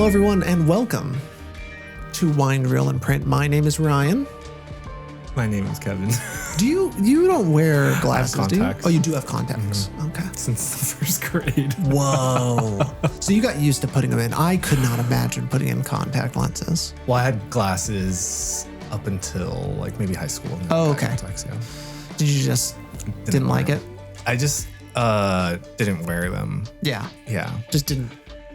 Hello, everyone, and welcome to Wine, Reel, and Print. My name is Ryan. My name is Kevin. You don't wear glasses, I have contacts. do you? Oh, you do have contacts. Mm-hmm. Okay. Since the first grade. Whoa. So you got used to putting them in. I could not imagine putting in contact lenses. Well, I had glasses up until like maybe high school. Oh, okay. Contacts, yeah. Did you just didn't like it? I just didn't wear them. Yeah. Yeah. Just didn't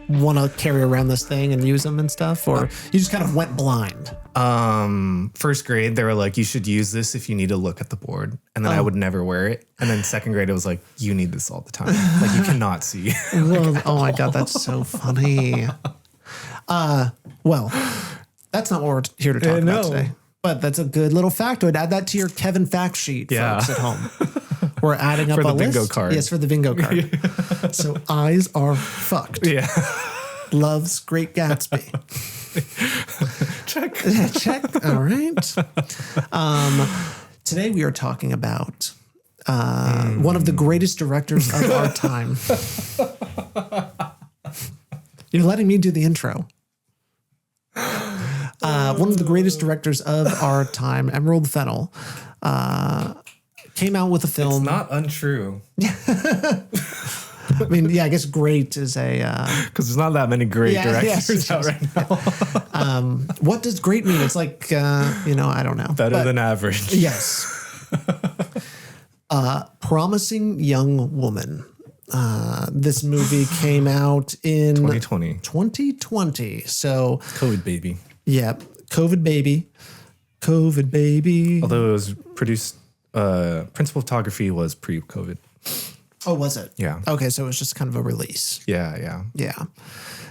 want to carry around this thing and use them and stuff? Or you just kind of went blind? First grade, they were like, you should use this if you need to look at the board. And then I would never wear it. And then second grade, it was like, you need this all the time. Like you cannot see. Well, oh my God, that's so funny. Well, that's not what we're here to talk about today. But that's a good little factoid. Add that to your Kevin fact sheet, folks at home. We're adding up For the a list. bingo card. Yes, for the bingo card. So eyes are fucked. Yeah. Loves Great Gatsby. Check. Check. All right. Today we are talking about one of the greatest directors of our time. You're letting me do the intro. One of the greatest directors of our time, Emerald Fennell, came out with a film. It's not untrue. I mean, yeah, I guess great is a... Because there's not that many great directors out right now. What does great mean? It's like, I don't know. Better than average. Yes. Promising Young Woman. This movie came out in 2020. 2020. So COVID baby. Yeah, COVID baby. Although it was produced, principal photography was pre-COVID. Oh, was it? Yeah. Okay, so it was just kind of a release. Yeah.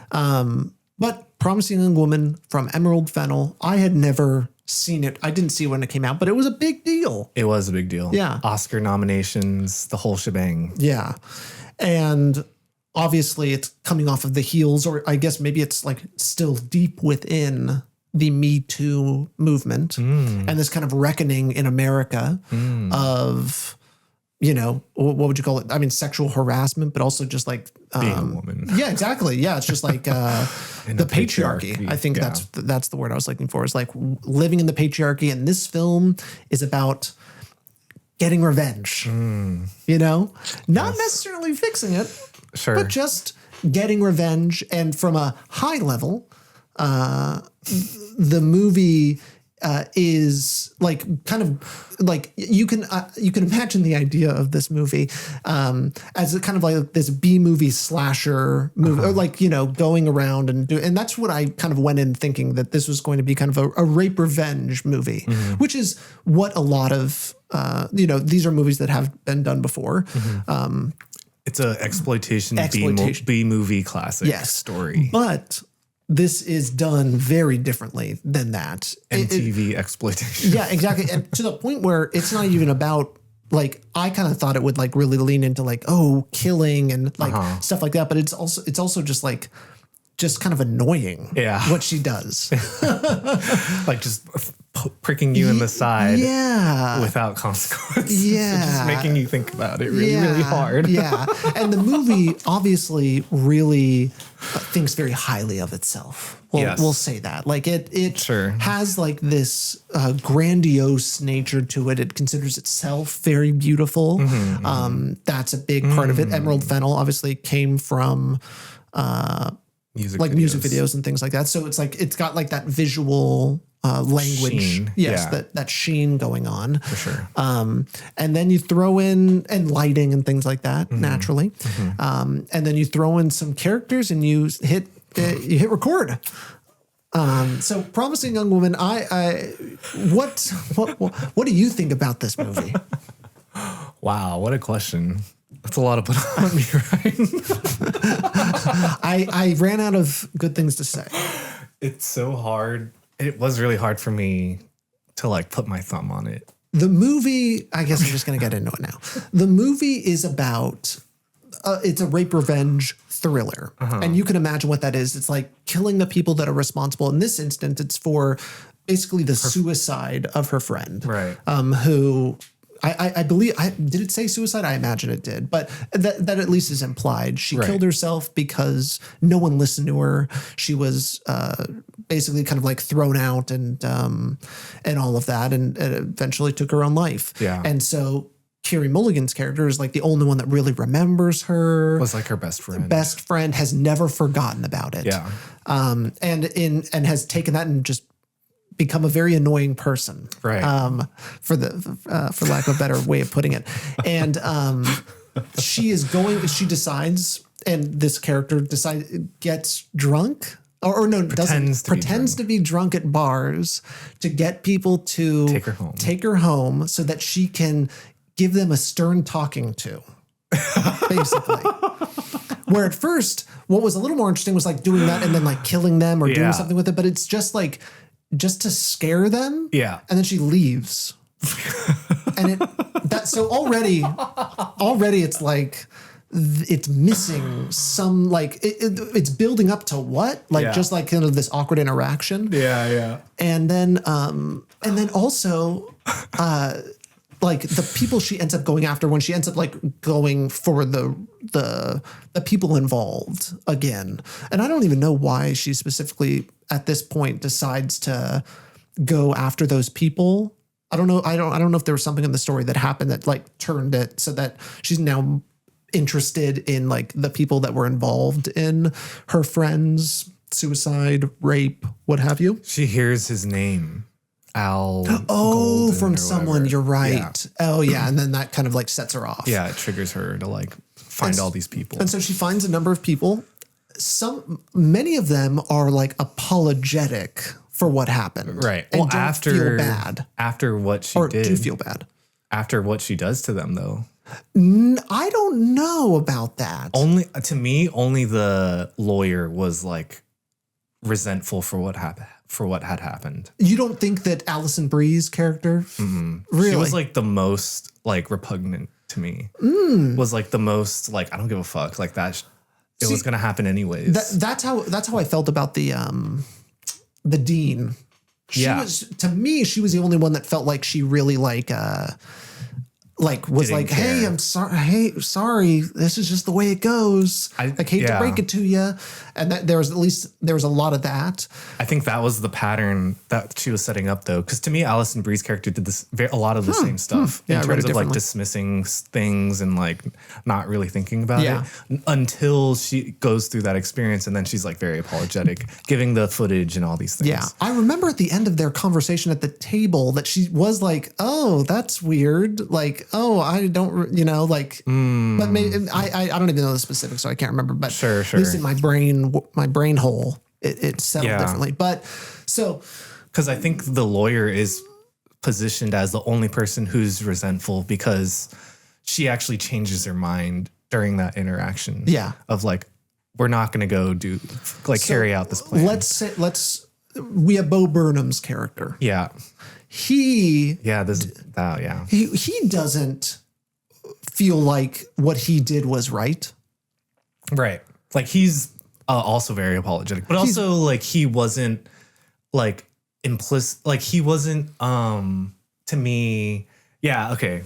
But Promising Young Woman from Emerald Fennell, I had never seen it. I didn't see it when it came out, but it was a big deal. It was a big deal. Yeah. Oscar nominations, the whole shebang. Yeah. And obviously it's coming off of the heels, or I guess maybe it's like still deep within the Me Too movement and this kind of reckoning in America of, what would you call it? I mean, sexual harassment, but also just like Being a woman. Yeah, exactly. Yeah, it's just like the patriarchy. I think that's the word I was looking for. Is like living in the patriarchy, and this film is about getting revenge. Not necessarily fixing it, Sure. but just getting revenge. And from a high level, the movie is like kind of like you can imagine the idea of this movie as a kind of like this B movie slasher movie, or like going around and that's what I kind of went in thinking, that this was going to be kind of a rape revenge movie, which is what a lot of these are movies that have been done before. It's a exploitation. B movie classic story. But this is done very differently than that. MTV exploitation. Yeah, exactly. And to the point where it's not even about, like, I kind of thought it would like really lean into like, killing and like stuff like that. But it's also just like, just kind of annoying. Yeah. What she does. Like just pricking you in the side. Yeah. Without consequence. Yeah. Just making you think about it really hard. Yeah. And the movie obviously really thinks very highly of itself. We'll say that. Like it Sure. has like this grandiose nature to it. It considers itself very beautiful. That's a big part of it. Emerald Fennell obviously came from music videos and things like that. So it's like it's got like that visual language, sheen. that sheen going on For sure. And then you throw in lighting and things like that naturally, and then you throw in some characters and you hit record. So Promising Young Woman, what do you think about this movie? Wow, what a question. That's a lot to put on me, right? I ran out of good things to say. It's so hard. It was really hard for me to like put my thumb on it. The movie, I guess I'm just going to get into it now. The movie is about, it's a rape revenge thriller. And you can imagine what that is. It's like killing the people that are responsible. In this instance, it's for basically the suicide of her friend. Right. Who I believe, did it say suicide? I imagine it did, but that at least is implied. She killed herself because no one listened to her. She was basically kind of like thrown out and all of that, and eventually took her own life. Yeah. And so Carey Mulligan's character is like the only one that really remembers her. Was like her best friend. Best friend, has never forgotten about it. Yeah. And has taken that and just become a very annoying person. Right. For lack of a better way of putting it. And she decides, and this character gets drunk. Or no, pretends to be drunk at bars to get people to take her home so that she can give them a stern talking to, basically. Where at first, what was a little more interesting was like doing that and then like killing them or doing something with it. But it's just to scare them. Yeah. And then she leaves. And so already it's like, it's missing some, like it's building up to what, like just like kind of this awkward interaction. Yeah. And then also, like the people she ends up going after when she ends up like going for the people involved again. And I don't even know why she specifically at this point decides to go after those people. I don't know. I don't know if there was something in the story that happened that like turned it so that she's now interested in like the people that were involved in her friend's suicide, rape, what have you. She hears his name. Al. Oh, Golden from someone. whatever. You're right. Yeah. Oh, yeah. And then that kind of like sets her off. Yeah. It triggers her to like find all these people. And so she finds a number of people. Many of them are like apologetic for what happened. Right. And don't feel bad. After what she did. Or do feel bad. After what she does to them, though. I don't know about that. To me, only the lawyer was like resentful for what had happened. You don't think that Alison Brie's character? Really? She was like the most like repugnant to me. Was like the most like, I don't give a fuck, like that. It was going to happen anyways. That's how I felt about the dean. To me, she was the only one that felt like she really was like, hey, I'm sorry. Hey, sorry. This is just the way it goes. I hate to break it to you. And that there was a lot of that. I think that was the pattern that she was setting up, though, because to me, Alison Brie's character did a lot of the same stuff in terms of like dismissing things and like not really thinking about it until she goes through that experience, and then she's like very apologetic, giving the footage and all these things. Yeah, I remember at the end of their conversation at the table that she was like, "Oh, that's weird." Like, "Oh, I don't," like. But maybe I don't even know the specifics, so I can't remember. But sure. At least in my brain hole, it settled differently. But so, because I think the lawyer is positioned as the only person who's resentful because she actually changes her mind during that interaction. Yeah, of like, we're not going to go carry out this plan. We have Bo Burnham's character. Yeah, he doesn't feel like what he did was right. Right. Like he's also very apologetic, but also like he wasn't like implicit. Like he wasn't to me. Yeah. Okay.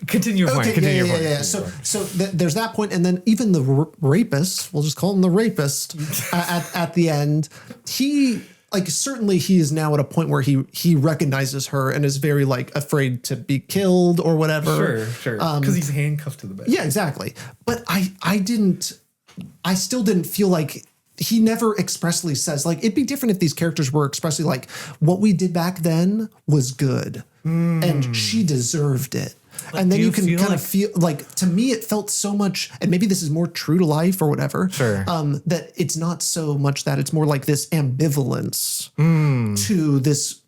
Continue your point. Continue your point. Yeah. So there's that point, and then even the rapist. We'll just call him the rapist at the end. He. Like, certainly he is now at a point where he recognizes her and is very, like, afraid to be killed or whatever. Sure. Because he's handcuffed to the bed. Yeah, exactly. But I still didn't feel like he never expressly says, like, it'd be different if these characters were expressly like, what we did back then was good. And she deserved it. But and then you can kind of feel like, to me, it felt so much, and maybe this is more true to life or whatever, that it's not so much that, it's more like this ambivalence to this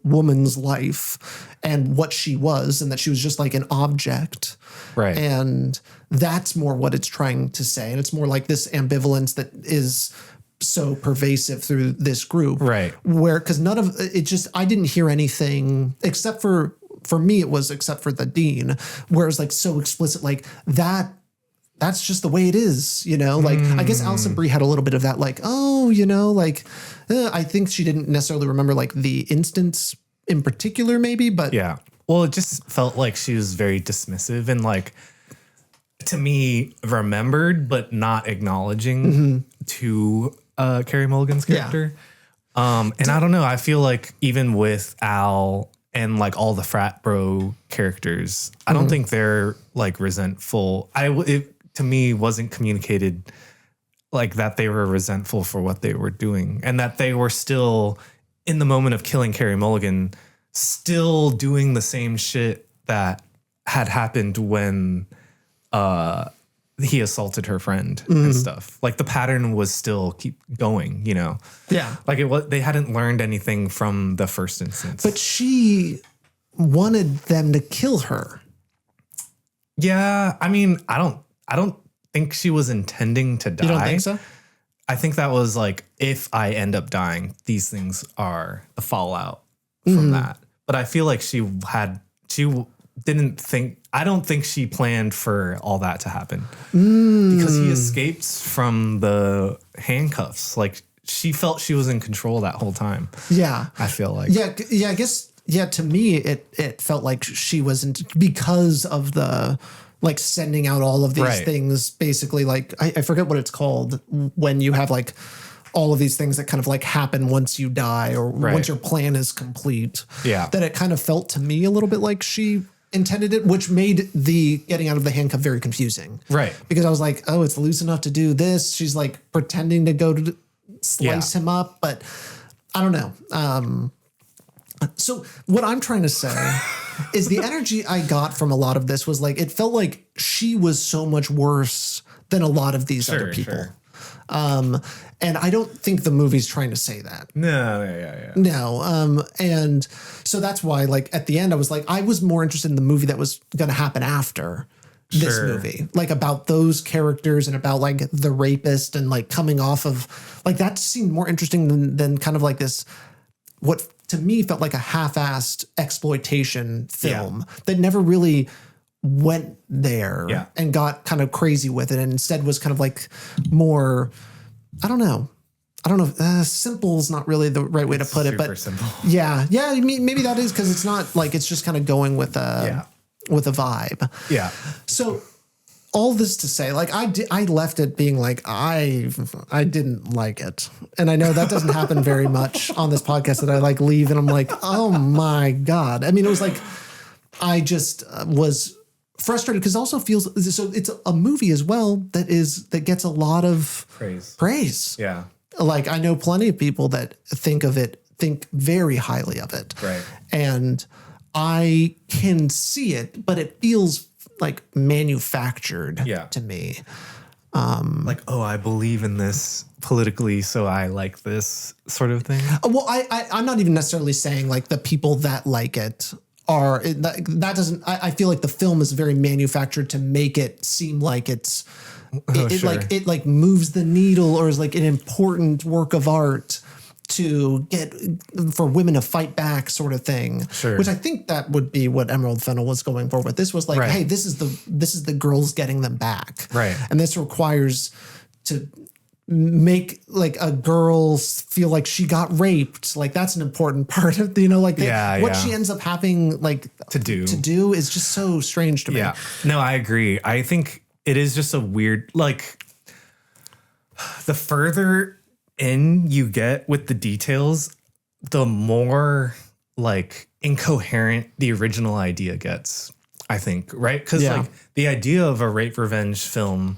woman's life and what she was, and that she was just like an object. Right. And that's more what it's trying to say. And it's more like this ambivalence that is so pervasive through this group. Right. Where, because none of it just, I didn't hear anything except for me, it was except for the dean, where it's like so explicit, like that's just the way it is, like, I guess Alison Brie had a little bit of that, like, I think she didn't necessarily remember like the instance in particular maybe, but Well, it just felt like she was very dismissive and like, to me, remembered but not acknowledging to Carey Mulligan's character. And I don't know. I feel like even with Al and like all the frat bro characters, I don't think they're like resentful. It to me wasn't communicated like that they were resentful for what they were doing, and that they were still in the moment of killing Carey Mulligan, still doing the same shit that had happened when he assaulted her friend and stuff. Like the pattern was still keep going, you know? Yeah. Like they hadn't learned anything from the first instance. But she wanted them to kill her. Yeah. I mean, I don't think she was intending to die. You don't think so? I think that was like, if I end up dying, these things are the fallout from that. But I feel like she didn't think, I don't think she planned for all that to happen because he escapes from the handcuffs. Like she felt she was in control that whole time. Yeah. I feel like. Yeah. I guess, to me, it felt like she wasn't, because of the, like sending out all of these things, basically like, I forget what it's called when you have like all of these things that kind of like happen once you die or once your plan is complete. Yeah. That it kind of felt to me a little bit like she intended it, which made the getting out of the handcuff very confusing. Right. Because I was like, oh, it's loose enough to do this. She's like pretending to go to slice him up, but I don't know. So what I'm trying to say is the energy I got from a lot of this was like, it felt like she was so much worse than a lot of these other people. Sure. And I don't think the movie's trying to say that. No. No. And so that's why, like, at the end, I was like, I was more interested in the movie that was going to happen after this movie, like about those characters and about like the rapist and like coming off of like that seemed more interesting than kind of like this, what to me felt like a half-assed exploitation film that never really went there and got kind of crazy with it. And instead was kind of like more, I don't know. Simple is not really the right way to put it, but simple. Yeah. I mean, maybe that is because it's not like, it's just kind of going with a vibe. Yeah. So all this to say, like I left it being like, I didn't like it. And I know that doesn't happen very much on this podcast that I like leave and I'm like, oh my God. I mean, it was like, I just was frustrated because it also feels, so it's a movie as well that gets a lot of praise. Yeah. Like I know plenty of people that think very highly of it. Right. And I can see it, but it feels like manufactured to me. Like, oh, I believe in this politically, so I like this sort of thing. Well, I'm not even necessarily saying like the people that like it are, that doesn't, I feel like the film is very manufactured to make it seem like it like moves the needle or is like an important work of art to get for women to fight back sort of thing. Sure. Which I think that would be what Emerald Fennell was going for. But this was like, hey, this is the girls getting them back. Right. And this requires to make like a girl feel like she got raped. Like that's an important part of, like what she ends up having like to do is just so strange to me. Yeah. No, I agree. I think it is just a weird, like the further in you get with the details, the more like incoherent the original idea gets, I think, right? Because like the idea of a rape revenge film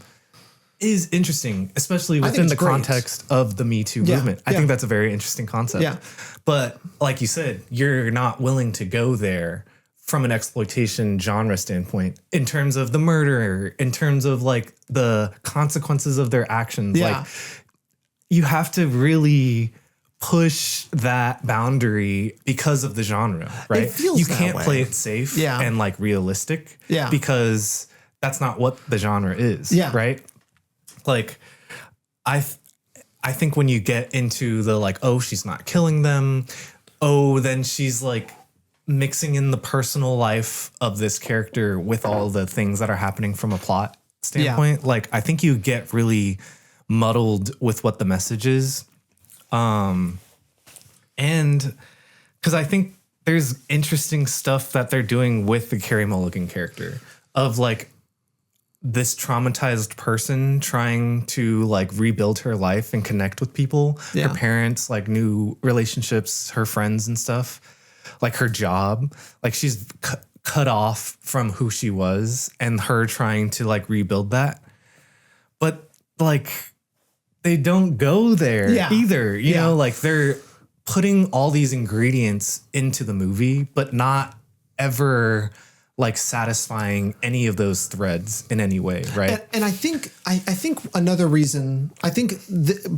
is interesting, especially within the context of the Me Too movement. I think that's a very interesting concept. Yeah. But like you said, you're not willing to go there from an exploitation genre standpoint in terms of the murderer, in terms of like the consequences of their actions. Yeah. Like you have to really push that boundary because of the genre, right? It feels you that can't way. play it safe and like realistic because that's not what the genre is, right? Like I think when you get into the like, oh, she's not killing them. Oh, then she's like mixing in the personal life of this character with all the things that are happening from a plot standpoint. Like I think you get really muddled with what the message is. And because I think there's interesting stuff that they're doing with the Carey Mulligan character of like this traumatized person trying to like rebuild her life and connect with people, her parents, like new relationships, her friends and stuff, like her job, like she's cut off from who she was and her trying to like rebuild that. But like they don't go there either, you know, like they're putting all these ingredients into the movie, but not ever like satisfying any of those threads in any way, right? And I think another reason,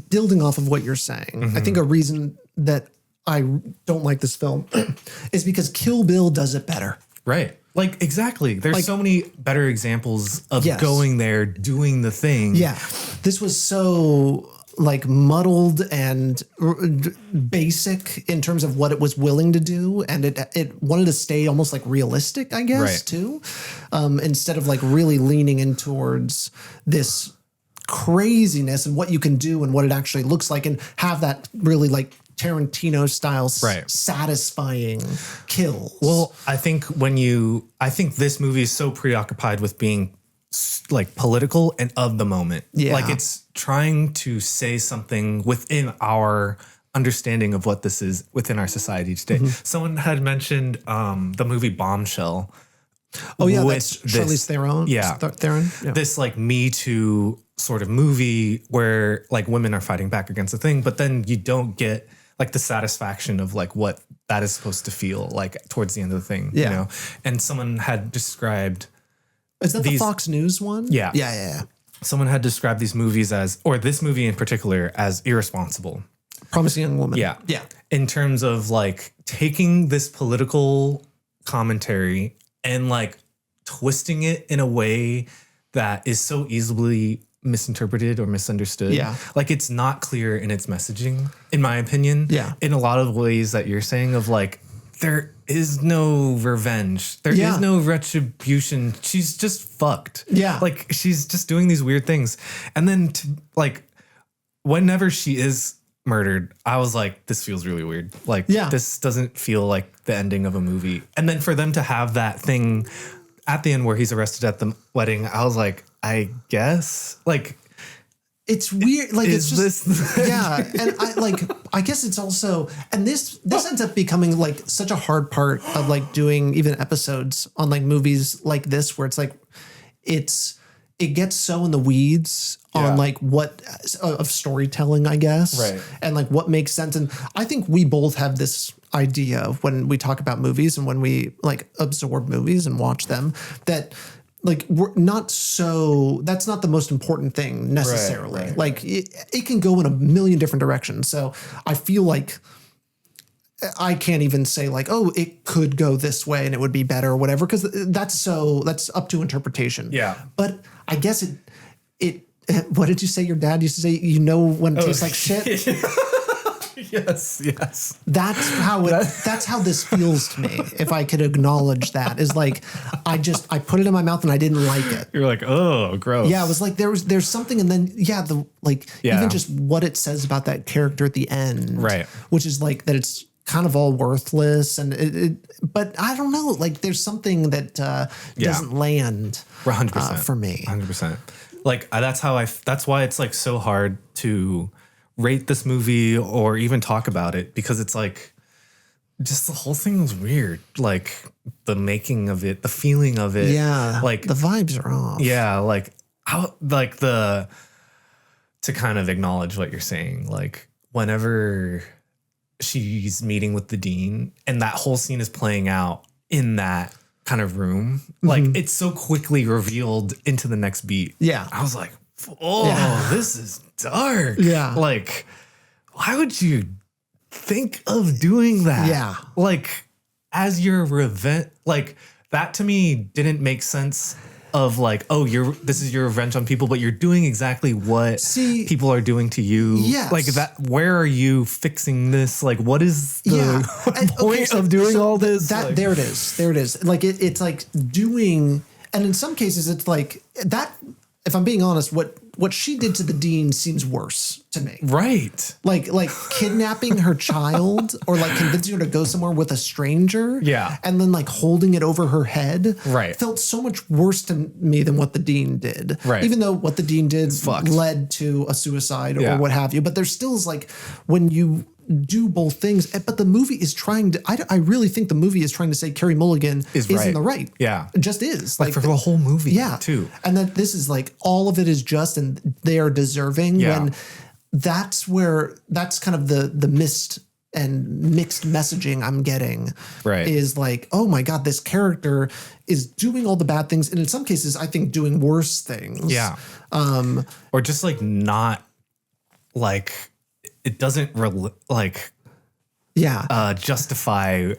building off of what you're saying, I think a reason that I don't like this film is because Kill Bill does it better. Right. Like, exactly. There's like, so many better examples of going there, doing the thing. Yeah. This was so like muddled and basic in terms of what it was willing to do. And it wanted to stay almost like realistic, I guess, too. Instead of like really leaning in towards this craziness and what you can do and what it actually looks like and have that really like Tarantino style satisfying kills. Well, I think this movie is so preoccupied with being like political and of the moment. Yeah. Like it's trying to say something within our understanding of what this is within our society today. Someone had mentioned the movie Bombshell. Oh yeah, that's Charlize Theron. Theron. Yeah. This like Me Too sort of movie where like women are fighting back against a thing, but then you don't get like the satisfaction of like what that is supposed to feel like towards the end of the thing, you know? And someone had described... Is that the Fox News one? Yeah. Yeah. Someone had described these movies as, or this movie in particular, as irresponsible. Promising Young Woman. Yeah. Yeah. In terms of like taking this political commentary and like twisting it in a way that is so easily misinterpreted or misunderstood. Yeah. Like it's not clear in its messaging, in my opinion. Yeah. In a lot of ways that you're saying of like, there is no revenge. There is no retribution. She's just fucked. Yeah. Like she's just doing these weird things. And then like whenever she is murdered, I was like, this feels really weird. Like this doesn't feel like the ending of a movie. And then for them to have that thing at the end where he's arrested at the wedding, I was like, I guess like it's weird. Like it's just and I guess it's also, and this ends up becoming like such a hard part of like doing even episodes on like movies like this, where it's like it gets so in the weeds on like what of storytelling, I guess, right? And like what makes sense. And I think we both have this idea when we talk about movies and when we like absorb movies and watch them that like we're not so, that's not the most important thing necessarily. Right. Like it can go in a million different directions. So I feel like I can't even say like, oh, it could go this way and it would be better or whatever, because that's up to interpretation. Yeah. But I guess it what did you say your dad used to say? You know when it tastes like shit? Yes. That's how this feels to me. If I could acknowledge that, is like I put it in my mouth and I didn't like it. You're like, oh, gross. Yeah, it was like there's something, and then even just what it says about that character at the end, right? Which is like that it's kind of all worthless, and but I don't know, like there's something that doesn't land 100% for me. 100%. Like that's why it's like so hard to rate this movie or even talk about it, because it's like just the whole thing was weird. Like the making of it, the feeling of it. Yeah. Like the vibes are off. Yeah. Like to kind of acknowledge what you're saying, like whenever she's meeting with the dean and that whole scene is playing out in that kind of room, like it's so quickly revealed into the next beat. Yeah. I was like, this is dark. Yeah. Like, why would you think of doing that? Yeah. Like, as your revenge, like, that to me didn't make sense of like, oh, this is your revenge on people, but you're doing exactly what people are doing to you. Yes. Like that, where are you fixing this? Like, what is the point of doing all this? That, there it is. Like, it's like doing, and in some cases it's like that, if I'm being honest, what what she did to the dean seems worse to me. Right. Like kidnapping her child or like convincing her to go somewhere with a stranger. Yeah. And then like holding it over her head. Right. Felt so much worse to me than what the dean did. Right. Even though what the dean did fucked. led to a suicide or what have you. But there still is like when you do both things, but the movie is trying to, I really think the movie is trying to say Carey Mulligan is in the right. Yeah. It just is. Like for the whole movie too. And that this is like all of it is just and they are deserving when that's kind of the missed and mixed messaging I'm getting is like, oh my God, this character is doing all the bad things. And in some cases, I think doing worse things. Yeah. Or just like not like, it doesn't justify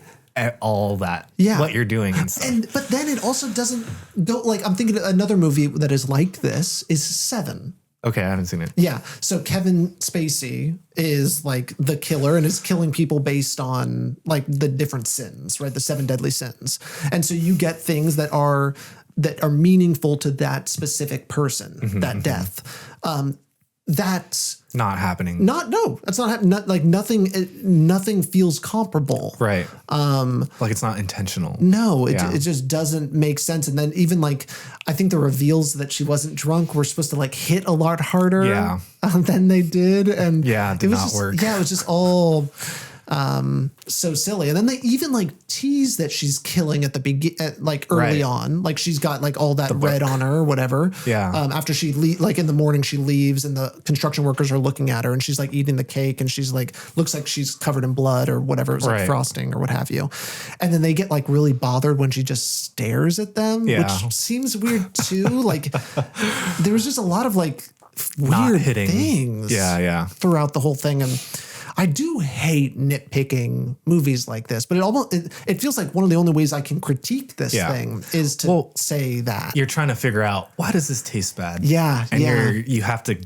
all that what you're doing and stuff. But then it also doesn't go like I'm thinking another movie that is like this is Seven. Okay, I haven't seen it. Yeah. So Kevin Spacey is like the killer and is killing people based on like the different sins, right? The 7 deadly sins. And so you get things that are meaningful to that specific person, that death. That's not happening. That's not happening. Like nothing feels comparable. Right. Like it's not intentional. No, it just doesn't make sense. And then even like, I think the reveals that she wasn't drunk were supposed to like hit a lot harder than they did. And it did not work. Yeah, it was just all so silly. And then they even like tease that she's killing at the like early on, like she's got like all that red on her or whatever. Yeah. After she like in the morning she leaves and the construction workers are looking at her and she's like eating the cake and she's like, looks like she's covered in blood or whatever. It's like frosting or what have you. And then they get like really bothered when she just stares at them, which seems weird too. Like there was just a lot of like weird things throughout the whole thing. And I do hate nitpicking movies like this, but it feels like one of the only ways I can critique this thing is to say that. You're trying to figure out, why does this taste bad? Yeah. And you have to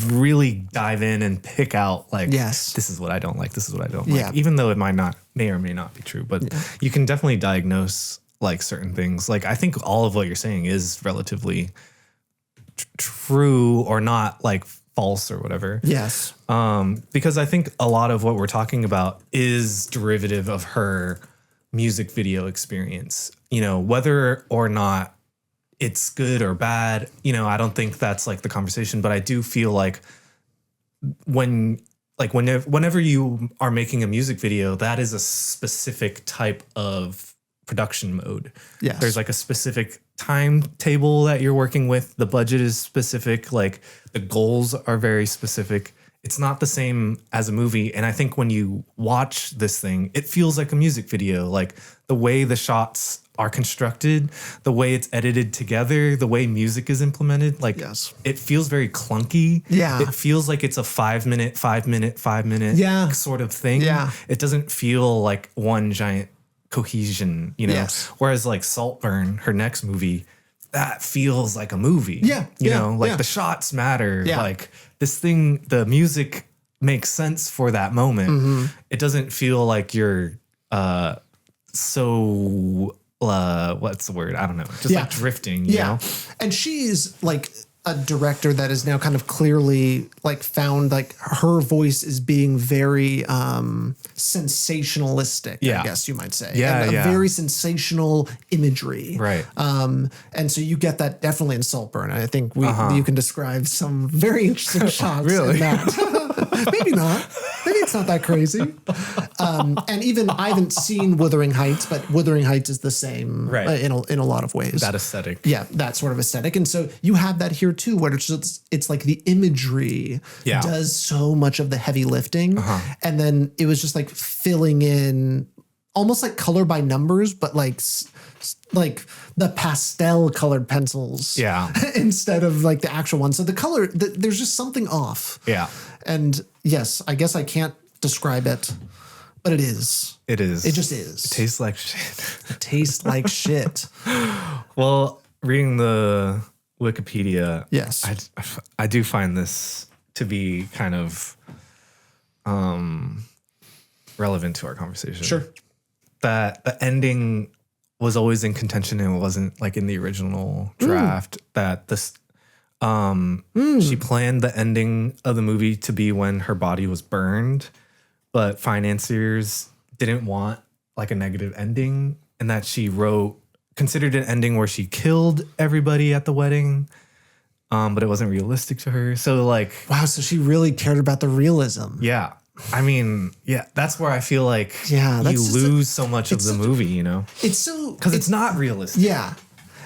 really dive in and pick out like, this is what I don't like. This is what I don't like. Even though it may or may not be true, but you can definitely diagnose like certain things. Like I think all of what you're saying is relatively true or not like false or whatever. Yes. Because I think a lot of what we're talking about is derivative of her music video experience. You know, whether or not it's good or bad, you know, I don't think that's like the conversation, but I do feel like whenever you are making a music video, that is a specific type of production mode. Yes. There's like a specific timetable that you're working with. The budget is specific. Like the goals are very specific. It's not the same as a movie. And I think when you watch this thing, it feels like a music video. Like the way the shots are constructed, the way it's edited together, the way music is implemented, like it feels very clunky. Yeah. It feels like it's a 5 minute sort of thing. Yeah. It doesn't feel like one giant cohesion, you know? Yes. Whereas like Saltburn, her next movie, that feels like a movie. Yeah. You know, like the shots matter. Yeah. Like this thing, the music makes sense for that moment. It doesn't feel like you're what's the word? I don't know. Just like drifting, you know? And she's like a director that is now kind of clearly like found like her voice is being very sensationalistic, I guess you might say. And a very sensational imagery. Right. And so you get that definitely in Saltburn. I think you can describe some very interesting shots in that. Maybe not. Maybe it's not that crazy. And even I haven't seen Wuthering Heights, but Wuthering Heights is the same in a lot of ways. That aesthetic. Yeah, that sort of aesthetic. And so you have that here too, where it's like the imagery does so much of the heavy lifting. And then it was just like filling in almost like color by numbers, but like the pastel colored pencils instead of like the actual one. So the color, there's just something off. Yeah. And yes, I guess I can't describe it, but it is. It is. It just is. It tastes like shit. It tastes like shit. Well, reading the Wikipedia, yes, I do find this to be kind of relevant to our conversation. Sure. That the ending was always in contention and it wasn't like in the original draft. That this She planned the ending of the movie to be when her body was burned, but financiers didn't want like a negative ending, and that she considered an ending where she killed everybody at the wedding. But it wasn't realistic to her. So like, wow. So she really cared about the realism. Yeah. I mean, yeah, that's where I feel like you lose so much of the movie, you know? It's so... Because it's not realistic. Yeah.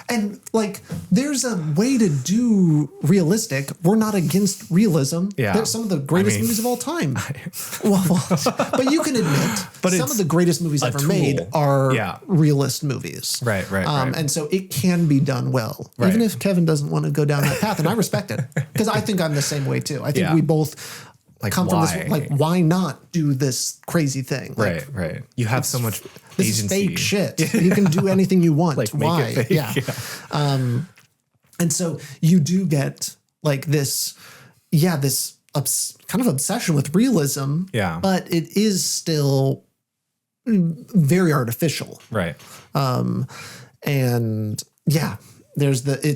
And like, there's a way to do realistic. We're not against realism. Yeah. They're some of the greatest movies of all time. But you can admit some of the greatest movies ever made are realist movies. Right. And so it can be done well. Right. Even if Kevin doesn't want to go down that path. And I respect it. Because I think I'm the same way too. I think we both... Like, come from this, like, why not do this crazy thing? Like, right. You have so much this agency. Is fake shit. You can do anything you want. Like, why? Make it fake. Yeah. And so you do get like this, this kind of obsession with realism. Yeah. But it is still very artificial. Right. And it's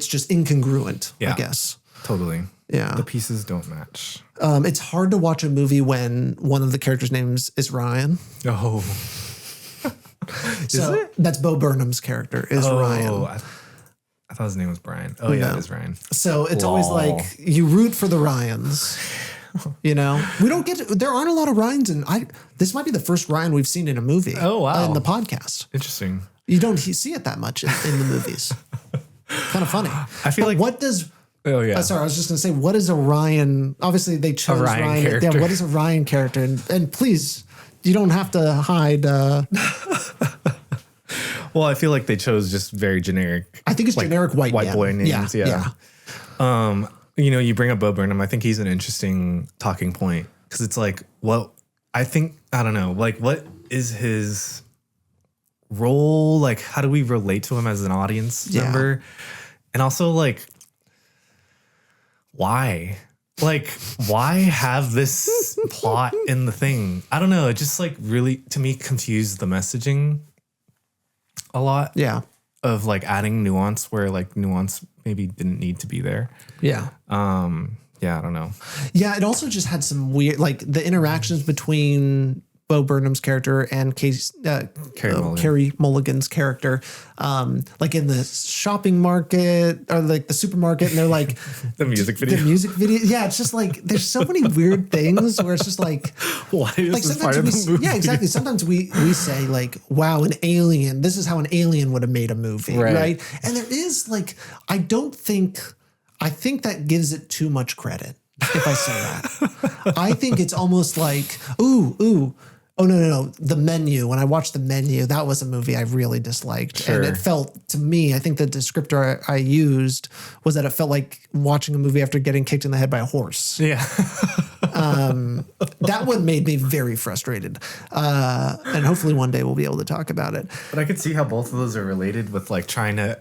just incongruent, I guess. Totally. Yeah. The pieces don't match. It's hard to watch a movie when one of the characters' names is Ryan. Oh. So is it? That's Bo Burnham's character is Ryan. I thought his name was Brian. Oh, yeah, it is Ryan. So it's always like you root for the Ryans. You know, we don't there aren't a lot of Ryans, and this might be the first Ryan we've seen in a movie. Oh, wow. In the podcast. Interesting. You don't see it that much in the movies. Kind of funny. I feel what does... Oh, yeah. Sorry, I was just going to say, what is a Ryan? Obviously, they chose Ryan. Character. Yeah, what is a Ryan character? And please, you don't have to hide. Well, I feel like they chose just very generic. I think it's generic white boy names. Yeah. You bring up Bo Burnham. I think he's an interesting talking point because it's like, I don't know, like, what is his role? Like, how do we relate to him as an audience member? And also, like, why? Like, why have this plot in the thing? I don't know. It just like really, to me, confused the messaging a lot. Yeah. Of like adding nuance where like nuance maybe didn't need to be there. Yeah. I don't know. Yeah. It also just had some weird, like the interactions between Bo Burnham's character and Carey Mulligan's character, like in the shopping market or like the supermarket, and they're like the music video. Yeah, it's just like there's so many weird things where it's just like, why is like, this part of the movie? Yeah, exactly. Sometimes we say like, wow, an alien. This is how an alien would have made a movie, right? And there is like, I think that gives it too much credit. If I say that, I think it's almost like, ooh. Oh, no. The Menu. When I watched The Menu, that was a movie I really disliked. Sure. And it felt, to me, I think the descriptor I used was that it felt like watching a movie after getting kicked in the head by a horse. Yeah. That one made me very frustrated. And hopefully one day we'll be able to talk about it. But I could see how both of those are related with like trying to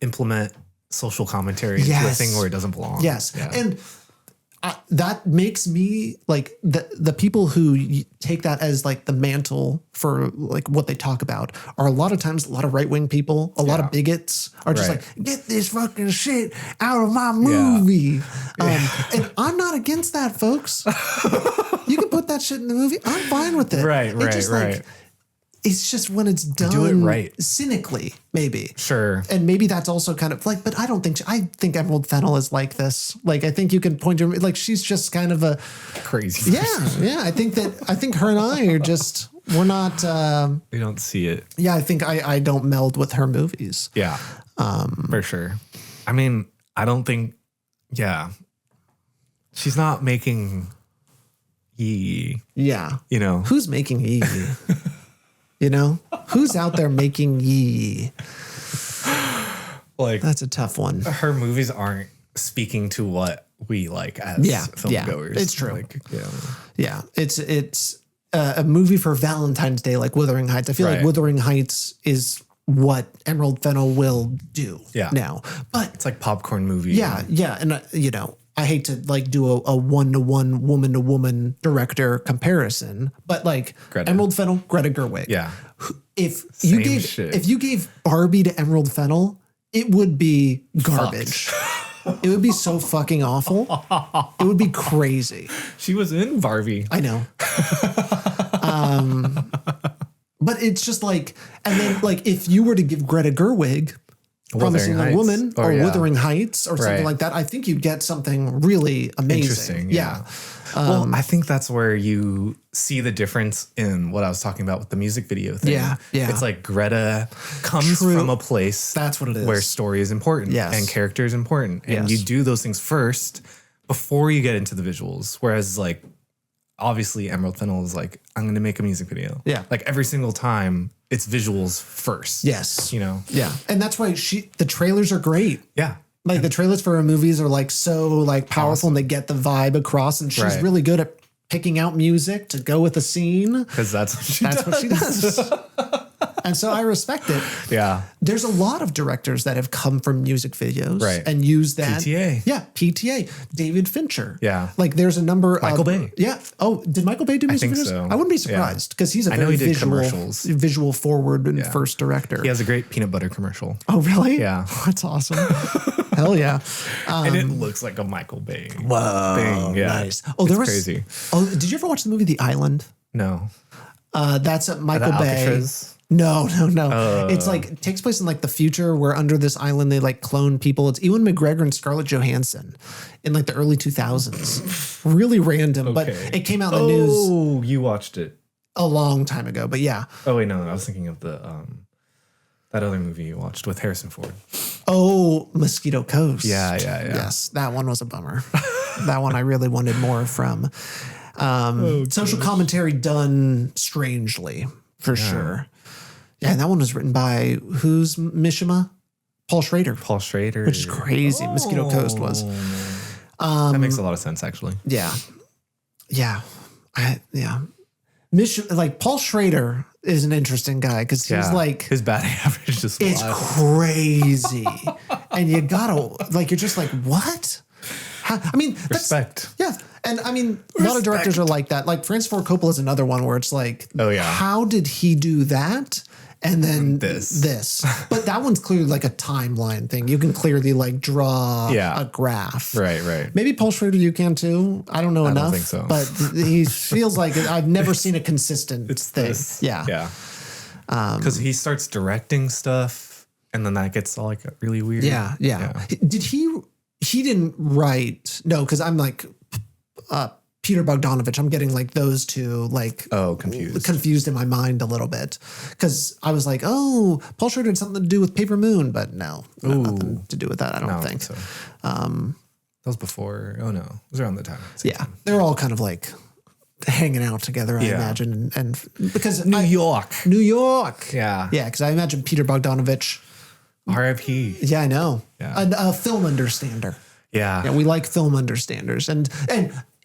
implement social commentary into a thing where it doesn't belong. Yes. Yeah. And that makes me like the people who take that as like the mantle for like what they talk about are a lot of times a lot of right-wing people, a lot of bigots are just like, get this fucking shit out of my movie. And I'm not against that, folks. You can put that shit in the movie. I'm fine with it. Right. Like, it's just when it's done do it right. cynically, maybe. Sure. And maybe that's also kind of like, but I think Emerald Fennell is like this. Like, I think you can point to, like, she's just kind of a crazy person. Yeah. I think her and I are just, we're not. We don't see it. Yeah. I think I don't meld with her movies. Yeah. For sure. I mean, I don't think, she's not making Yi. Yeah. You know. Who's making Yi? You know, who's out there making Yi? Like, that's a tough one. Her movies aren't speaking to what we like as filmgoers. It's true. Like, It's a movie for Valentine's Day, like Wuthering Heights. I feel like Wuthering Heights is what Emerald Fennell will do now. But it's like popcorn movie. Yeah. And, I hate to like do a one-to-one, woman-to-woman director comparison, but like Emerald Fennell, Greta Gerwig. Yeah. If you gave Barbie to Emerald Fennell, it would be garbage. It would be so fucking awful. It would be crazy. She was in Barbie. I know. But it's just like, and then like if you were to give Greta Gerwig Promising Young Woman or Wuthering Heights or something like that, I think you'd get something really amazing. Interesting. Yeah. Well, I think that's where you see the difference in what I was talking about with the music video thing. Yeah. It's like Greta comes from a place that's what it is, where story is important and character is important. And you do those things first before you get into the visuals. Whereas like, obviously Emerald Fennell is like, I'm going to make a music video. Yeah. Like every single time it's visuals first. Yes. You know? Yeah. And that's why the trailers are great. Yeah. Like the trailers for her movies are like so like powerful and they get the vibe across, and she's really good at picking out music to go with the scene. Because that's what she does. And so I respect it. Yeah. There's a lot of directors that have come from music videos and use that. PTA. Yeah. PTA. David Fincher. Yeah. Like there's a number Michael Bay. Yeah. Oh, did Michael Bay do music videos? So. I wouldn't be surprised because he's a very visual forward and first director. He has a great peanut butter commercial. Oh, really? Yeah. That's awesome. Hell yeah. And it looks like a Michael Bay thing. Yeah. Nice. Oh, there was crazy. Oh, did you ever watch the movie The Island? No. That's a Michael Bay. Alcatraz? No. It's like it takes place in like the future where under this island they like clone people. It's Ewan McGregor and Scarlett Johansson in like the early 2000s. Really random, but it came out in the news. Oh, you watched it a long time ago, but yeah. Oh wait, no, I was thinking of the that other movie you watched with Harrison Ford. Oh, Mosquito Coast. Yeah. Yes, that one was a bummer. That one I really wanted more from. Social commentary done strangely, for sure. Yeah, and that one was written by who's Mishima? Paul Schrader. Which is crazy. Mosquito Coast was. That makes a lot of sense, actually. Yeah. Like Paul Schrader is an interesting guy because he's like his batting average is it's crazy, and you gotta like you're just like what? I mean, respect. Yeah, and I mean a lot of directors are like that. Like Francis Ford Coppola is another one where it's like, how did he do that? And then this. But that one's clearly like a timeline thing. You can clearly like draw a graph. Right. Maybe Paul Schrader, you can too. I don't know enough. I don't think so. But he feels like I've never seen a consistent thing. Yeah. Because he starts directing stuff and then that gets all like really weird. Yeah. Did he didn't write, no, because I'm like, Peter Bogdanovich. I'm getting like those two like confused in my mind a little bit because I was like, oh, Paul Schrader had something to do with Paper Moon, but no, nothing to do with that. I don't think. So. That was before. Oh no, it was around the time. They're all kind of like hanging out together. I imagine, and because New York. Yeah, because I imagine Peter Bogdanovich. R.I.P. Yeah, I know. Yeah. A film understander. Yeah, we like film understanders, and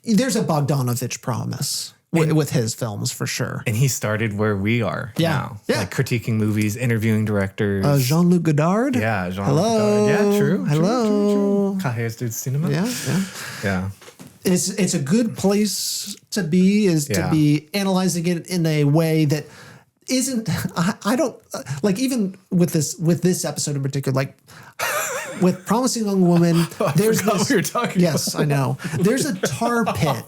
there's a Bogdanovich promise with his films for sure. And he started where we are now. Yeah. Like critiquing movies, interviewing directors. Jean-Luc Godard. Yeah, Jean-Luc Godard. Yeah, true. Hello. Cahiers du Cinema. Yeah. It's a good place to be, to be analyzing it in a way that isn't, I don't, like even with this episode in particular, like with Promising Young Woman, there's this. What you're talking yes, I know. There's a tar pit.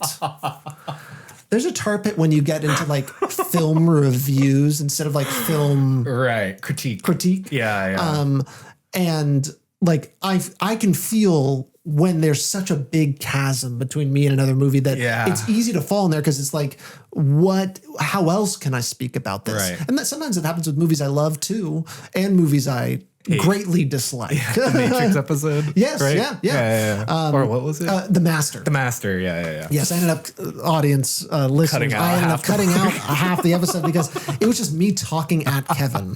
There's a tar pit when you get into like film reviews instead of like film critique. Yeah. And like I can feel when there's such a big chasm between me and another movie that it's easy to fall in there because it's like, how else can I speak about this? Right. And that sometimes it happens with movies I love too, and movies I greatly dislike. The Matrix episode. Yes. Right? Yeah. Or what was it? The Master. The Master. Yeah. Yes. I ended up listeners. I ended up cutting out half the episode because it was just me talking at Kevin.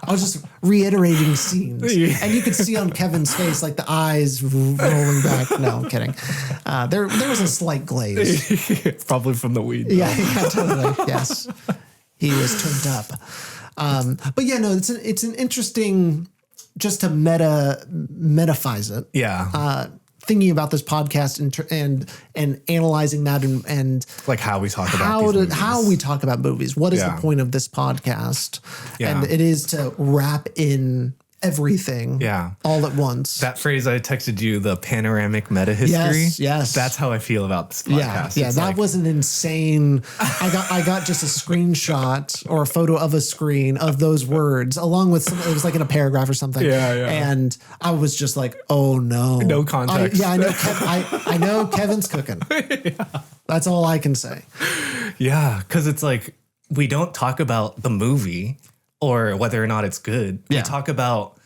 I was just reiterating scenes. And you could see on Kevin's face, like the eyes rolling back. No, I'm kidding. There was a slight glaze. Probably from the weed. Yeah, totally. Yes. He was turned up. But yeah, no, it's an interesting, just to metaphize it. Yeah. Thinking about this podcast and analyzing that and like how we talk about how we talk about movies. What is the point of this podcast? Yeah. And it is to wrap in everything all at once. That phrase I texted you, the panoramic meta history. Yes. That's how I feel about this podcast. Yeah, that was an insane. I got just a screenshot or a photo of a screen of those words along with some, it was like in a paragraph or something. Yeah. And I was just like, oh no. No context. I know I know Kevin's cooking. That's all I can say. Yeah, because it's like we don't talk about the movie or whether or not it's good. We talk about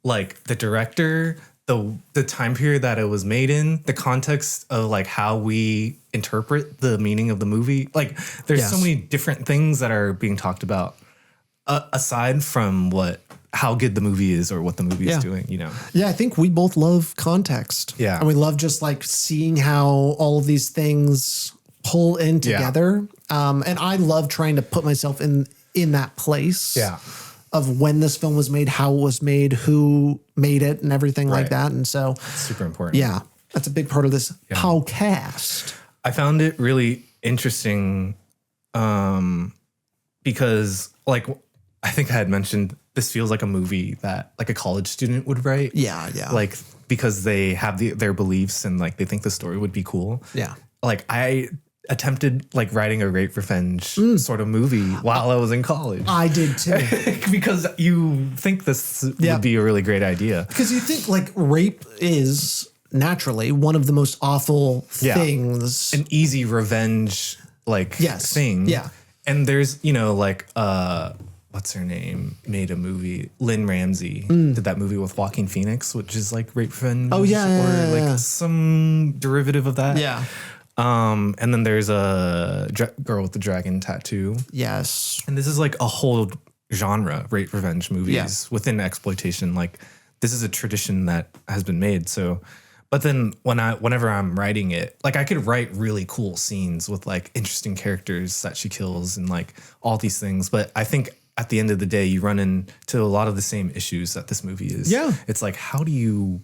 like the director, the time period that it was made in, the context of like how we interpret the meaning of the movie. Like there's so many different things that are being talked about aside from how good the movie is or what the movie is doing, you know? Yeah, I think we both love context. Yeah. And we love just like seeing how all of these things pull in together. And I love trying to put myself in that place of when this film was made, how it was made, who made it, and everything like that. And so it's super important. Yeah, that's a big part of this podcast. I found it really interesting because like I think I had mentioned this feels like a movie that like a college student would write. Yeah. Like because they have their beliefs and like they think the story would be cool. Yeah. Like I attempted like writing a rape revenge sort of movie while I was in college. I did too. Because you think this would be a really great idea. Because you think like rape is naturally one of the most awful things. An easy revenge like thing. Yeah. And there's, you know, like what's her name? Made a movie. Lynn Ramsey did that movie with Joaquin Phoenix, which is like rape revenge. Oh yeah. Or like some derivative of that. Yeah. And then there's a girl with the dragon tattoo. Yes. And this is like a whole genre, rape revenge movies within exploitation. Like this is a tradition that has been made. So, but then whenever I'm writing it, like I could write really cool scenes with like interesting characters that she kills and like all these things. But I think at the end of the day, you run into a lot of the same issues that this movie is. Yeah. It's like, how do you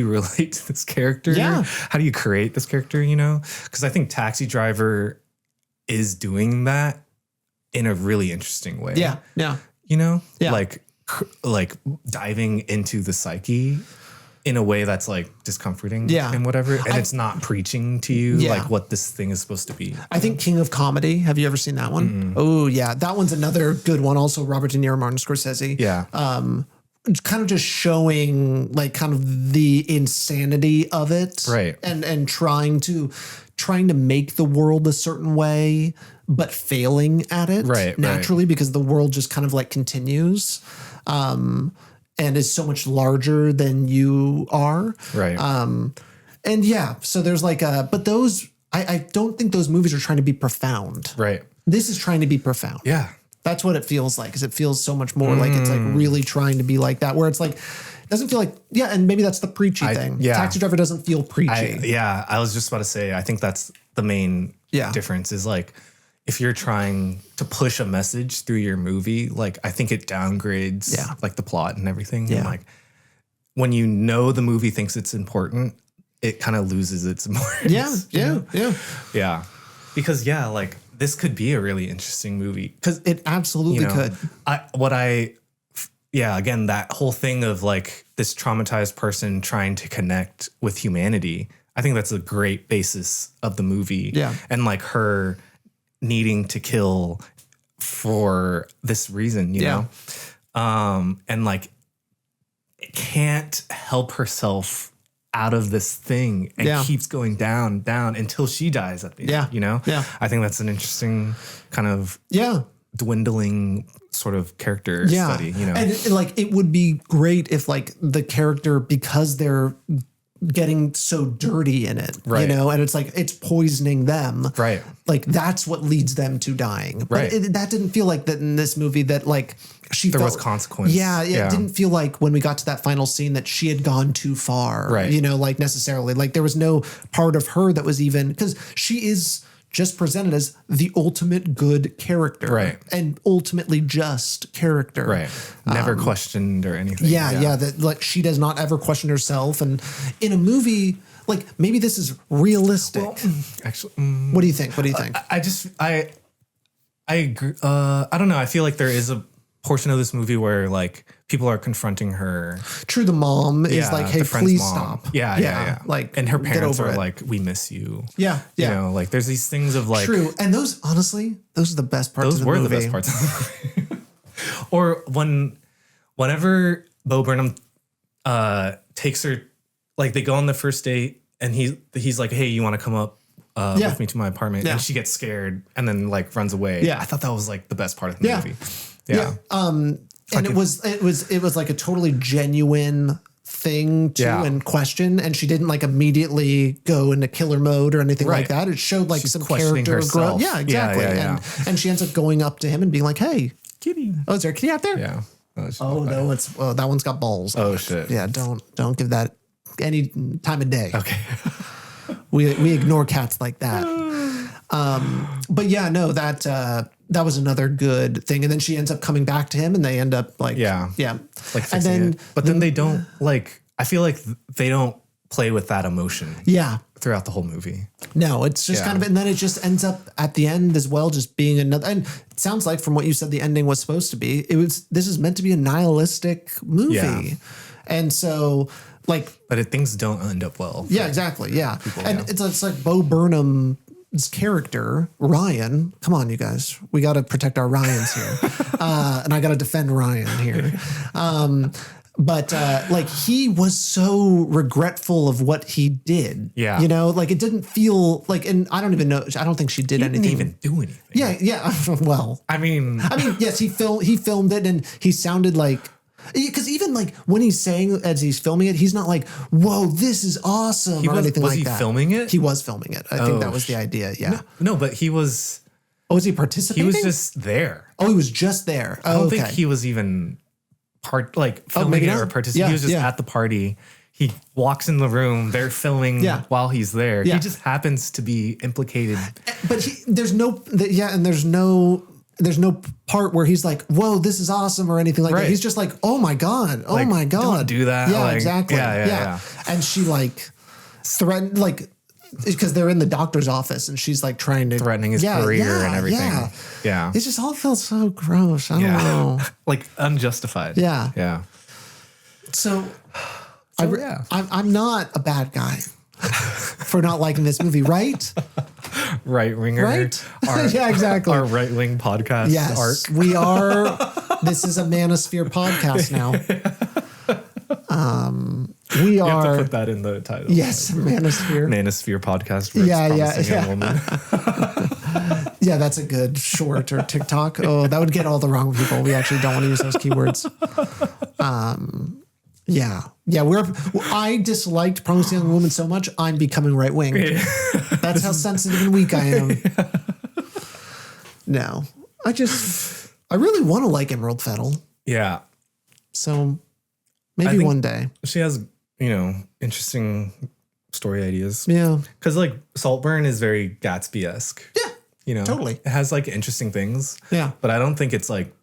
relate to this character? Yeah. How do you create this character, you know? Because I think Taxi Driver is doing that in a really interesting way. Yeah. Yeah. You know? Yeah. Like diving into the psyche in a way that's like discomforting and whatever. And it's not preaching to you like what this thing is supposed to be. I think King of Comedy. Have you ever seen that one? Mm-hmm. Oh yeah. That one's another good one. Also Robert De Niro, Martin Scorsese. Yeah. Kind of just showing like kind of the insanity of it. Right. And trying to make the world a certain way, but failing at it naturally because the world just kind of like continues. And is so much larger than you are. Right. And yeah, so there's like but those, I don't think those movies are trying to be profound. Right. This is trying to be profound. Yeah. That's what it feels like, is it feels so much more like it's like really trying to be like that, where it's like, it doesn't feel like, and maybe that's the preachy thing. Yeah. Taxi Driver doesn't feel preachy. I was just about to say, I think that's the main difference is like, if you're trying to push a message through your movie, like I think it downgrades like the plot and everything. Yeah. And like when you know the movie thinks it's important, it kind of loses its importance. Yeah. Because like this could be a really interesting movie. Because it absolutely could. Again, that whole thing of like this traumatized person trying to connect with humanity, I think that's a great basis of the movie. Yeah. And like her needing to kill for this reason, you know? And like can't help herself out of this thing and keeps going down until she dies at the end, you know? Yeah. I think that's an interesting kind of dwindling sort of character study, you know? And like, it would be great if like the character, because they're getting so dirty in it, you know, and it's like, it's poisoning them. Right. Like that's what leads them to dying. But that didn't feel like that in this movie, that like there was consequence. Yeah. It didn't feel like when we got to that final scene that she had gone too far, you know, like necessarily, like there was no part of her that was even, because she is just presented as the ultimate good character, and ultimately just character, never questioned or anything. That like she does not ever question herself, and in a movie like maybe this is realistic. Well, actually, what do you think? I agree. I don't know. I feel like there is a portion of this movie where like people are confronting her. True, the mom is like, "Hey, please stop." Yeah. Like, and her parents are it. like, "We miss you." Yeah. You know, like there's these things of like. True, and those honestly, those are the best parts. Those were the best parts of the movie. Or whenever Bo Burnham takes her, like they go on the first date, and he's like, "Hey, you want to come up with me to my apartment?" And she gets scared and then like runs away. Yeah, I thought that was like the best part of the movie. Yeah. And it was like a totally genuine thing too and question, and she didn't like immediately go into killer mode or anything like that. It showed like some character growth. Yeah, exactly. And she ends up going up to him and being like, "Hey, kitty. Oh, is there a kitty out there?" Yeah. Oh no, that one's got balls. Oh shit. Yeah, don't give that any time of day. Okay. we ignore cats like that. But yeah, no, that was another good thing. And then she ends up coming back to him, and they end up like like and then but then they don't like. I feel like they don't play with that emotion. Yeah. Throughout the whole movie. No, it's just kind of, and then it just ends up at the end as well, just being another. And it sounds like from what you said, the ending was supposed to be. This is meant to be a nihilistic movie, and so like, but things don't end up well. Yeah, exactly. Yeah, and it's like Bo Burnham's character Ryan. Come on, you guys, we got to protect our Ryans here, and I got to defend Ryan here. But like he was so regretful of what he did. Yeah. You know, like it didn't feel like, and I don't even know. I don't think she did anything. Didn't even do anything. Yeah. Yeah. Well, I mean, yes, he filmed it, and he sounded like, because even like when he's saying as he's filming it, he's not like, "Whoa, this is awesome" or anything like that. Was he filming it? He was filming it. I think that was the idea. Yeah. No, but he was. Oh, was he participating? He was just there. Oh, he was just there. I don't think he was even filming it or participating. He was just at the party. He walks in the room. They're filming while he's there. He just happens to be implicated. But there's no part where he's like, "Whoa, this is awesome" or anything like that. He's just like, "Oh my god, oh my god, don't do that." Yeah, like, exactly. Yeah. And she like threatened, like, because they're in the doctor's office, and she's like trying to threatening his career and everything. Yeah. It just all felt so gross. I don't know. Like unjustified. Yeah. Yeah. So I'm not a bad guy for not liking this movie, right? Right winger. Right? Yeah, exactly. Our right wing podcast arc. We are. This is a Manosphere podcast now. We are. You have to put that in the title. Yes, Manosphere. Manosphere podcast. Yeah, that's a good short or TikTok. Oh, that would get all the wrong people. We actually don't want to use those keywords. I disliked Promising Young Woman so much, I'm becoming right wing. That's how sensitive and weak I am. No, I really want to like Emerald Fennell. Yeah. So maybe one day. She has, interesting story ideas. Yeah. Because like Saltburn is very Gatsby-esque. Yeah. Totally. It has like interesting things. Yeah. But I don't think it's like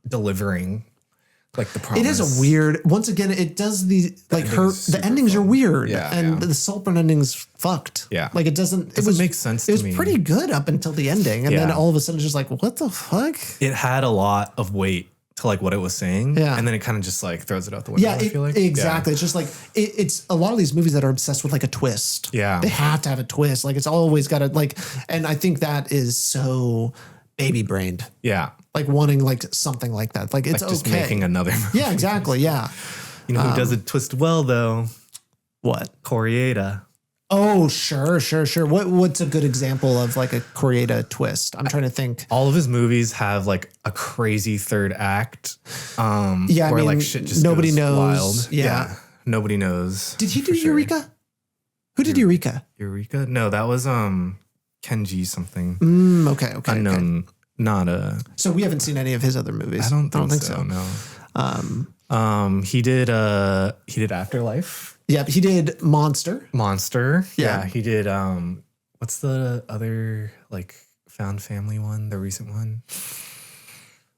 delivering like the promise. It is a weird, once again, it does the endings are weird. Yeah, and the Saltburn ending's fucked. Yeah. Like it doesn't make sense to me. It was pretty good up until the ending. And then all of a sudden it's just like, what the fuck? It had a lot of weight to like what it was saying. Yeah. And then it kind of just like throws it out the window. Yeah, I feel like. Exactly. Yeah. It's just like, it's a lot of these movies that are obsessed with like a twist. Yeah. They have to have a twist. Like it's always got to like, and I think that is so baby brained. Yeah. Like wanting like something like that. Like it's like just making another movie. Yeah, exactly. Yeah. You know who does it twist well though? What? Coriata. Oh, sure. What's a good example of like a Coriata twist? I'm trying to think. All of his movies have like a crazy third act. Where like shit just nobody goes knows. Wild. Yeah. Nobody knows. Did he do Eureka? Who did Eureka? Eureka? No, that was Kenji something. Okay. Unknown. Okay. Not a. So we haven't seen any of his other movies. I don't think so. No. He did Afterlife. Yeah, he did Monster. Yeah. He did what's the other like found family one, the recent one?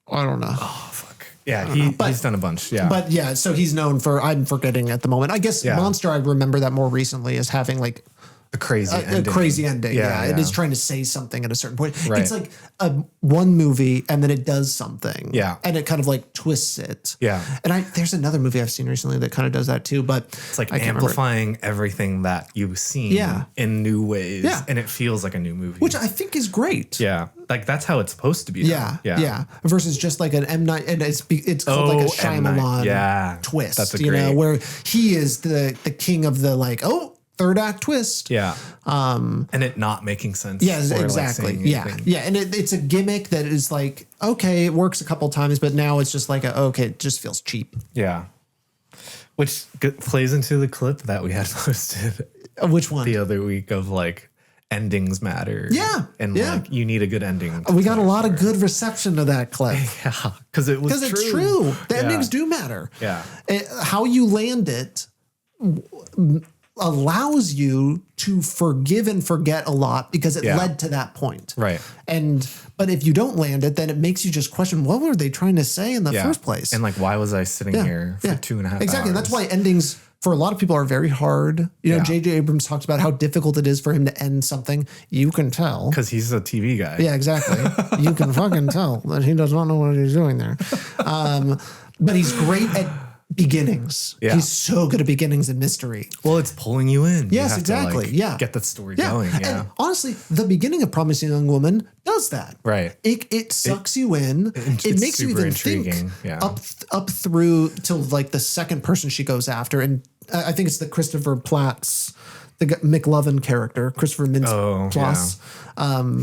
I don't know. Oh fuck. Yeah, he's done a bunch. Yeah. But yeah, so he's known for, I'm forgetting at the moment. I guess Monster, I remember that more recently as having like a crazy ending. A crazy ending. Yeah, it is trying to say something at a certain point. Right. It's like one movie and then it does something. Yeah. And it kind of like twists it. Yeah. And there's another movie I've seen recently that kind of does that too, but it's like amplifying everything that you've seen in new ways. Yeah. And it feels like a new movie. Which I think is great. Yeah. Like that's how it's supposed to be. Yeah. Versus just like an M. Night, and it's called like a Shyamalan twist. That's where he is the king of the like, third act twist. Yeah. And it not making sense. Yeah, exactly. Like yeah. And it's a gimmick that is like, okay, it works a couple times, but now it's just like, it just feels cheap. Yeah. Which plays into the clip that we had posted. Which one? The other week of like, endings matter. Yeah. And like, you need a good ending. We got a lot of good reception to that clip. Yeah. Because it's true. The endings do matter. Yeah. How you land it allows you to forgive and forget a lot because it led to that point. Right. But if you don't land it, then it makes you just question, what were they trying to say in the first place? And like, why was I sitting here for 2.5 hours? Exactly. And that's why endings for a lot of people are very hard. You know, J.J. Abrams talks about how difficult it is for him to end something. You can tell. Because he's a TV guy. Yeah, exactly. You can fucking tell that he does not know what he's doing there. But he's great at beginnings. Yeah. He's so good at beginnings and mystery. Well, it's pulling you in. Yes, exactly. Get that story going. Yeah. And honestly, the beginning of Promising Young Woman does that. Right. It sucks you in. It makes you even intriguing. Think up through till like the second person she goes after. And I think it's the Christopher Platts, the McLovin character, Christopher Mintz-Plasse.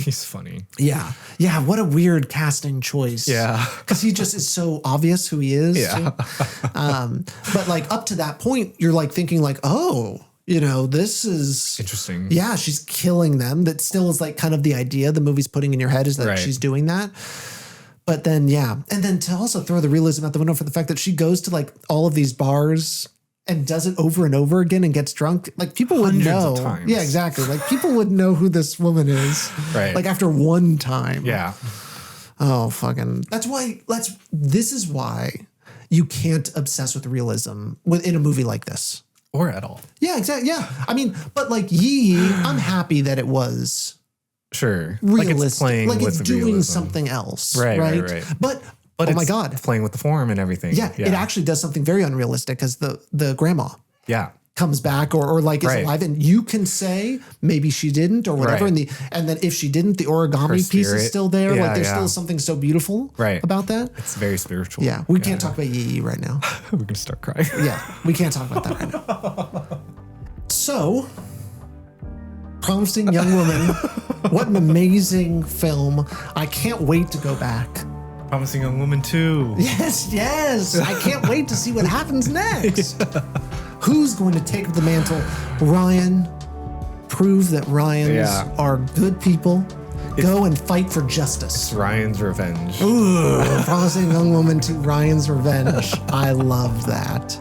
He's funny. Yeah. Yeah. What a weird casting choice. Yeah. Because he just is so obvious who he is. Yeah. But like up to that point, you're like thinking like, this is interesting. Yeah. She's killing them. That still is like kind of the idea the movie's putting in your head is that she's doing that. But then, and then to also throw the realism out the window for the fact that she goes to like all of these bars and does it over and over again and gets drunk, like people would know. Of times. Yeah, exactly. Like people would know who this woman is. Right. Like after one time. Yeah. Oh, fucking. This is why you can't obsess with realism in a movie like this. Or at all. Yeah, exactly. Yeah. I mean, but like I'm happy that it was. Sure. Realistic. Like it's doing realism. Something else. Right. But oh my God. Playing with the form and everything. Yeah, it actually does something very unrealistic because the grandma comes back or like is alive, and you can say maybe she didn't or whatever, and then if she didn't, the origami piece is still there. Like there's still something so beautiful about that. It's very spiritual. Yeah, we can't talk about Yi right now. We're gonna start crying. Yeah, we can't talk about that right now. So, Promising Young Woman, what an amazing film! I can't wait to go back. Promising Young Woman 2. Yes. I can't wait to see what happens next. Who's going to take the mantle? Ryan. Prove that Ryans are good people. Go and fight for justice. It's Ryan's revenge. Ooh, Promising Young Woman 2, Ryan's revenge. I love that.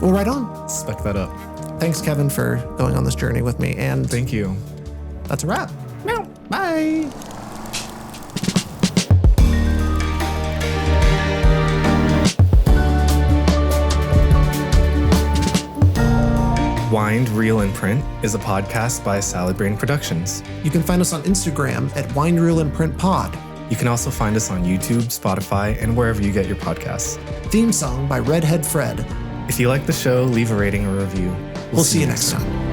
Well, right on. Spec that up. Thanks, Kevin, for going on this journey with me. And thank you. That's a wrap. Bye. Wind, Reel, and Print is a podcast by Salad Brain Productions. You can find us on Instagram at Wind, Reel, and Print Pod. You can also find us on YouTube, Spotify, and wherever you get your podcasts. Theme song by Redhead Fred. If you like the show, leave a rating or review. We'll see you next time.